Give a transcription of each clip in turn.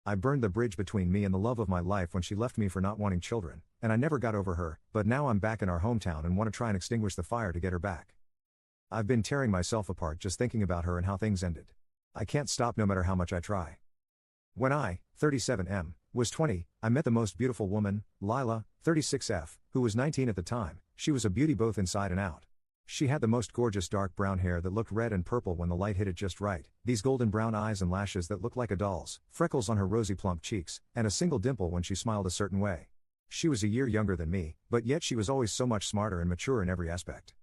I burned the bridge between me and the love of my life when she left me for not wanting children, and I never got over her, but now I'm back in our hometown and want to try and extinguish the fire to get her back. I've been tearing myself apart just thinking about her and how things ended. I can't stop no matter how much I try. When I, 37M, was 20, I met the most beautiful woman, Lila, 36F, who was 19 at the time. She was a beauty both inside and out. She had the most gorgeous dark brown hair that looked red and purple when the light hit it just right, these golden brown eyes and lashes that looked like a doll's, freckles on her rosy plump cheeks, and a single dimple when she smiled a certain way. She was a year younger than me, but yet she was always so much smarter and mature in every aspect.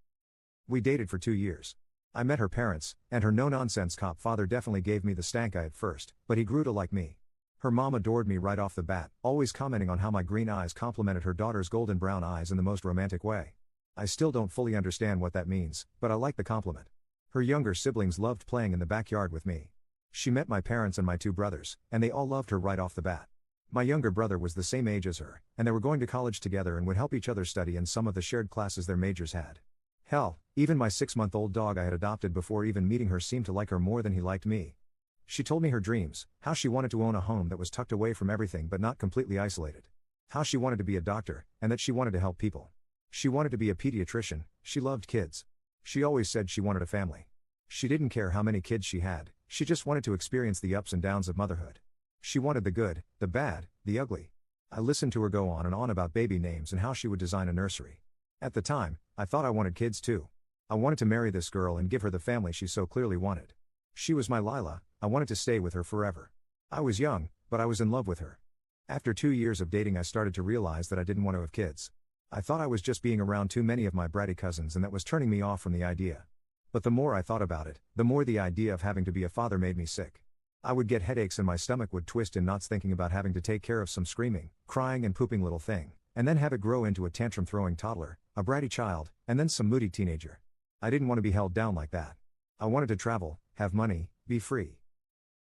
We dated for 2 years. I met her parents, and her no-nonsense cop father definitely gave me the stank eye at first, but he grew to like me. Her mom adored me right off the bat, always commenting on how my green eyes complemented her daughter's golden brown eyes in the most romantic way. I still don't fully understand what that means, but I like the compliment. Her younger siblings loved playing in the backyard with me. She met my parents and my 2 brothers, and they all loved her right off the bat. My younger brother was the same age as her, and they were going to college together and would help each other study in some of the shared classes their majors had. Hell, even my 6-month-old dog I had adopted before even meeting her seemed to like her more than he liked me. She told me her dreams, how she wanted to own a home that was tucked away from everything but not completely isolated. How she wanted to be a doctor, and that she wanted to help people. She wanted to be a pediatrician, she loved kids. She always said she wanted a family. She didn't care how many kids she had, she just wanted to experience the ups and downs of motherhood. She wanted the good, the bad, the ugly. I listened to her go on and on about baby names and how she would design a nursery. At the time, I thought I wanted kids too. I wanted to marry this girl and give her the family she so clearly wanted. She was my Lila, I wanted to stay with her forever. I was young, but I was in love with her. After 2 years of dating I started to realize that I didn't want to have kids. I thought I was just being around too many of my bratty cousins and that was turning me off from the idea. But the more I thought about it, the more the idea of having to be a father made me sick. I would get headaches and my stomach would twist in knots thinking about having to take care of some screaming, crying and pooping little thing, and then have it grow into a tantrum-throwing toddler, a bratty child, and then some moody teenager. I didn't want to be held down like that. I wanted to travel, have money, be free.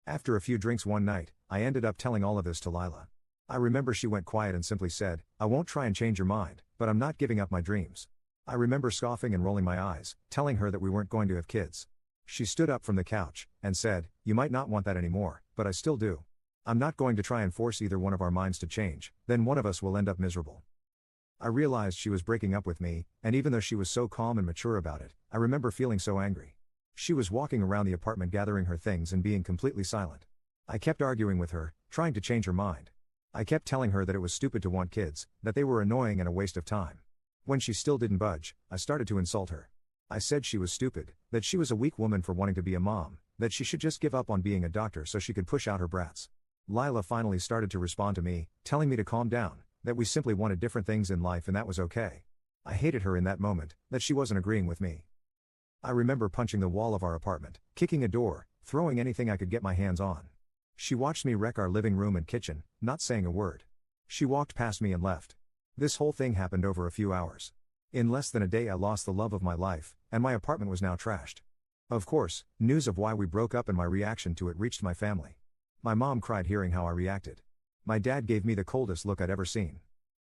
After a few drinks one night, I ended up telling all of this to Lila. I remember she went quiet and simply said, "I won't try and change your mind, but I'm not giving up my dreams." I remember scoffing and rolling my eyes, telling her that we weren't going to have kids. She stood up from the couch, and said, "You might not want that anymore, but I still do. I'm not going to try and force either one of our minds to change, then one of us will end up miserable." I realized she was breaking up with me, and even though she was so calm and mature about it, I remember feeling so angry. She was walking around the apartment gathering her things and being completely silent. I kept arguing with her, trying to change her mind. I kept telling her that it was stupid to want kids, that they were annoying and a waste of time. When she still didn't budge, I started to insult her. I said she was stupid, that she was a weak woman for wanting to be a mom, that she should just give up on being a doctor so she could push out her brats. Lila finally started to respond to me, telling me to calm down, that we simply wanted different things in life and that was okay. I hated her in that moment, that she wasn't agreeing with me. I remember punching the wall of our apartment, kicking a door, throwing anything I could get my hands on. She watched me wreck our living room and kitchen, not saying a word. She walked past me and left. This whole thing happened over a few hours. In less than a day I lost the love of my life, and my apartment was now trashed. Of course, news of why we broke up and my reaction to it reached my family. My mom cried hearing how I reacted. My dad gave me the coldest look I'd ever seen.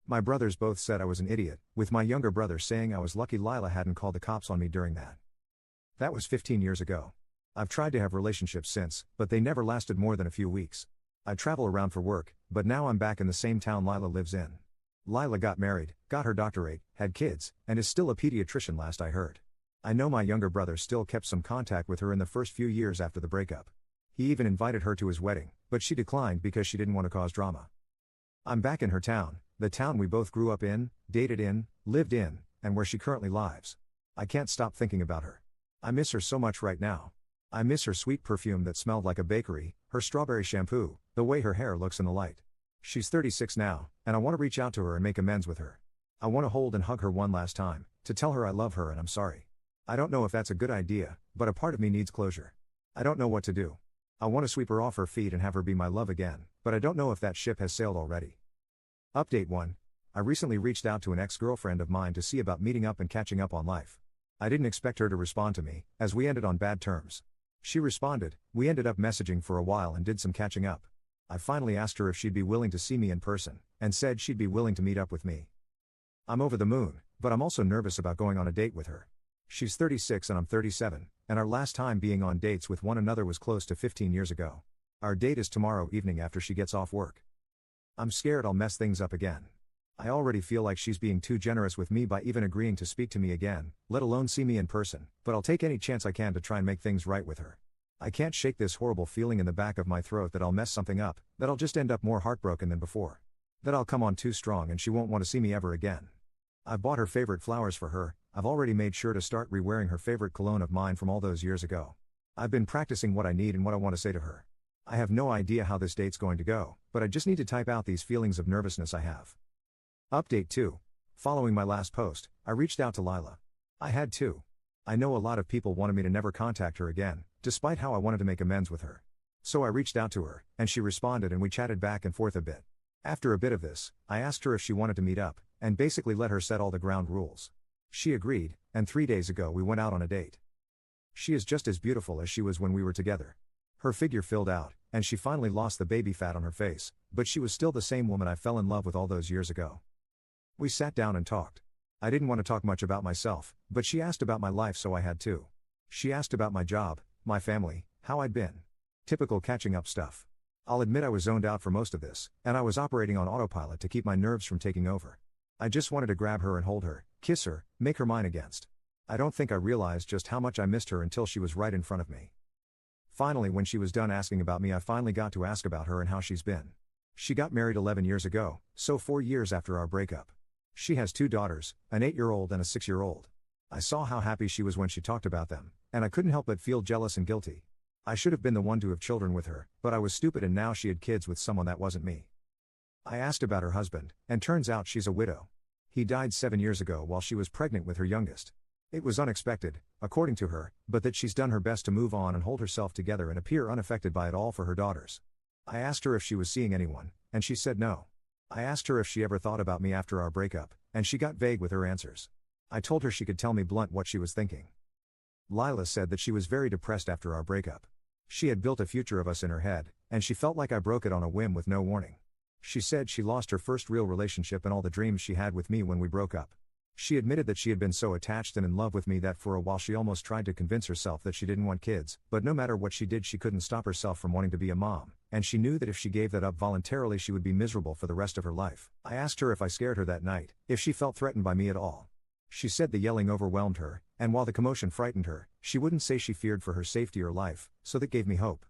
My brothers both said I was an idiot, with my younger brother saying I was lucky Lila hadn't called the cops on me during that. That was 15 years ago. I've tried to have relationships since, but they never lasted more than a few weeks. I travel around for work, but now I'm back in the same town Lila lives in. Lila got married, got her doctorate, had kids, and is still a pediatrician last I heard. I know my younger brother still kept some contact with her in the first few years after the breakup. He even invited her to his wedding, but she declined because she didn't want to cause drama. I'm back in her town, the town we both grew up in, dated in, lived in, and where she currently lives. I can't stop thinking about her. I miss her so much right now. I miss her sweet perfume that smelled like a bakery, her strawberry shampoo, the way her hair looks in the light. She's 36 now, and I want to reach out to her and make amends with her. I want to hold and hug her one last time, to tell her I love her and I'm sorry. I don't know if that's a good idea, but a part of me needs closure. I don't know what to do. I want to sweep her off her feet and have her be my love again, but I don't know if that ship has sailed already. Update 1. I recently reached out to an ex-girlfriend of mine to see about meeting up and catching up on life. I didn't expect her to respond to me, as we ended on bad terms. She responded, we ended up messaging for a while and did some catching up. I finally asked her if she'd be willing to see me in person, and said she'd be willing to meet up with me. I'm over the moon, but I'm also nervous about going on a date with her. She's 36 and I'm 37, and our last time being on dates with one another was close to 15 years ago. Our date is tomorrow evening after she gets off work. I'm scared I'll mess things up again. I already feel like she's being too generous with me by even agreeing to speak to me again, let alone see me in person, but I'll take any chance I can to try and make things right with her. I can't shake this horrible feeling in the back of my throat that I'll mess something up, that I'll just end up more heartbroken than before. That I'll come on too strong and she won't want to see me ever again. I've bought her favorite flowers for her, I've already made sure to start re-wearing her favorite cologne of mine from all those years ago. I've been practicing what I need and what I want to say to her. I have no idea how this date's going to go, but I just need to type out these feelings of nervousness I have. Update 2. Following my last post, I reached out to Lila. I had to. I know a lot of people wanted me to never contact her again, despite how I wanted to make amends with her. So I reached out to her, and she responded and we chatted back and forth a bit. After a bit of this, I asked her if she wanted to meet up, and basically let her set all the ground rules. She agreed, and 3 days ago we went out on a date. She is just as beautiful as she was when we were together. Her figure filled out, and she finally lost the baby fat on her face, but she was still the same woman I fell in love with all those years ago. We sat down and talked. I didn't want to talk much about myself, but she asked about my life so I had to. She asked about my job, my family, how I'd been. Typical catching up stuff. I'll admit I was zoned out for most of this, and I was operating on autopilot to keep my nerves from taking over. I just wanted to grab her and hold her, kiss her, make her mine against. I don't think I realized just how much I missed her until she was right in front of me. Finally, when she was done asking about me, I finally got to ask about her and how she's been. She got married 11 years ago, so 4 years after our breakup. She has 2 daughters, an 8-year-old and a 6-year-old. I saw how happy she was when she talked about them, and I couldn't help but feel jealous and guilty. I should have been the one to have children with her, but I was stupid and now she had kids with someone that wasn't me. I asked about her husband, and turns out she's a widow. He died 7 years ago while she was pregnant with her youngest. It was unexpected, according to her, but that she's done her best to move on and hold herself together and appear unaffected by it all for her daughters. I asked her if she was seeing anyone, and she said no. I asked her if she ever thought about me after our breakup, and she got vague with her answers. I told her she could tell me blunt what she was thinking. Lila said that she was very depressed after our breakup. She had built a future of us in her head, and she felt like I broke it on a whim with no warning. She said she lost her first real relationship and all the dreams she had with me when we broke up. She admitted that she had been so attached and in love with me that for a while she almost tried to convince herself that she didn't want kids, but no matter what she did she couldn't stop herself from wanting to be a mom, and she knew that if she gave that up voluntarily she would be miserable for the rest of her life. I asked her if I scared her that night, if she felt threatened by me at all. She said the yelling overwhelmed her, and while the commotion frightened her, she wouldn't say she feared for her safety or life, so that gave me hope.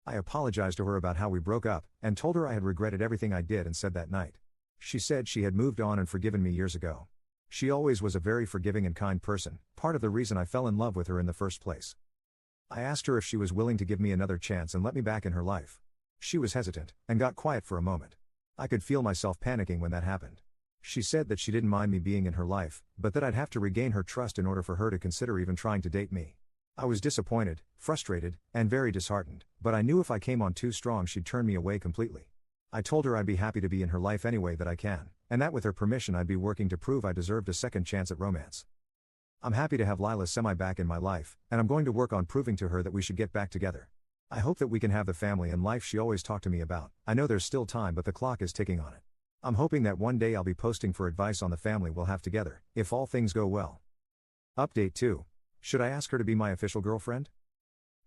I apologized to her about how we broke up, and told her I had regretted everything I did and said that night. She said she had moved on and forgiven me years ago. She always was a very forgiving and kind person, part of the reason I fell in love with her in the first place. I asked her if she was willing to give me another chance and let me back in her life. She was hesitant, and got quiet for a moment. I could feel myself panicking when that happened. She said that she didn't mind me being in her life, but that I'd have to regain her trust in order for her to consider even trying to date me. I was disappointed, frustrated, and very disheartened, but I knew if I came on too strong she'd turn me away completely. I told her I'd be happy to be in her life any way that I can, and that with her permission I'd be working to prove I deserved a second chance at romance. I'm happy to have Lila semi back in my life, and I'm going to work on proving to her that we should get back together. I hope that we can have the family and life she always talked to me about. I know there's still time, but the clock is ticking on it. I'm hoping that one day I'll be posting for advice on the family we'll have together, if all things go well. Update 2. Should I ask her to be my official girlfriend?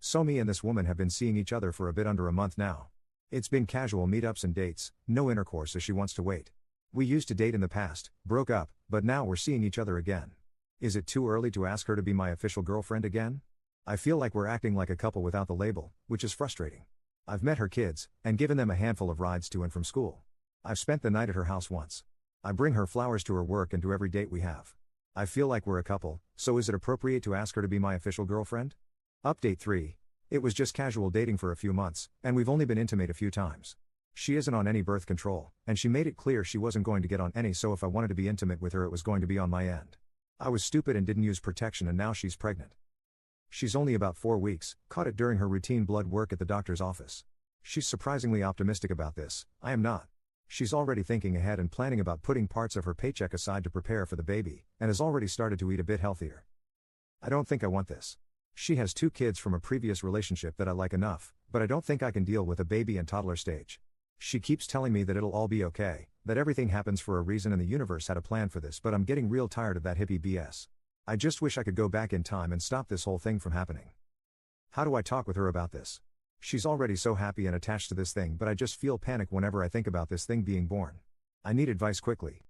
So me and this woman have been seeing each other for a bit under a month now. It's been casual meetups and dates, no intercourse as she wants to wait. We used to date in the past, broke up, but now we're seeing each other again. Is it too early to ask her to be my official girlfriend again? I feel like we're acting like a couple without the label, which is frustrating. I've met her kids, and given them a handful of rides to and from school. I've spent the night at her house once. I bring her flowers to her work and to every date we have. I feel like we're a couple, so is it appropriate to ask her to be my official girlfriend? Update 3. It was just casual dating for a few months, and we've only been intimate a few times. She isn't on any birth control, and she made it clear she wasn't going to get on any, so if I wanted to be intimate with her it was going to be on my end. I was stupid and didn't use protection, and now she's pregnant. She's only about 4 weeks, caught it during her routine blood work at the doctor's office. She's surprisingly optimistic about this, I am not. She's already thinking ahead and planning about putting parts of her paycheck aside to prepare for the baby, and has already started to eat a bit healthier. I don't think I want this. She has 2 kids from a previous relationship that I like enough, but I don't think I can deal with a baby and toddler stage. She keeps telling me that it'll all be okay, that everything happens for a reason and the universe had a plan for this, but I'm getting real tired of that hippie BS. I just wish I could go back in time and stop this whole thing from happening. How do I talk with her about this? She's already so happy and attached to this thing, but I just feel panic whenever I think about this thing being born. I need advice quickly.